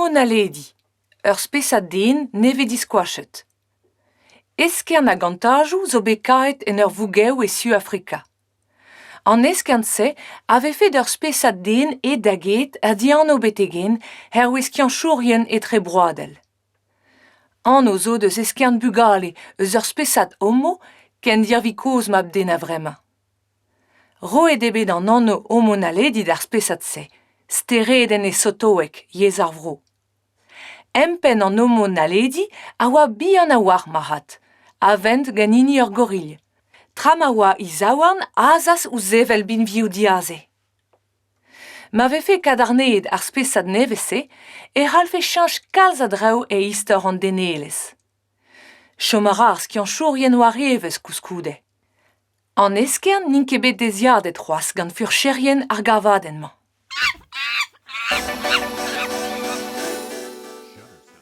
homo naledi, ur spesad den nevedi squashet. Eskern a gantajou zo bekaet en ur vougev e Su-Afrika. An eskern-se ave fet ur spesad den e daget ar dianno betegen er oueskian chourien e tre broadel. Anno zo deus eskern bugale eus ur spesad homo ken dirvi koz mab den a vremañ. Roet ebet an anno homo naledi d'ar spesad-se, stereden e sotoek yez ar vro. Empen an homo naledi a oa bihan a war marhat, a vent ganini ur goril. Tram a oa i zaouarn azas ou zevel bin vioù diaze. Ma vefe kadarneet ar spesad nevese e c'halfe cheñch kalz a draoù e istor an denelez. Chomara ar skian chourien war evezh kouskoude. An eskern n'int ket bet deziadet c'hoazh gant furcherien ar gavadenmañ.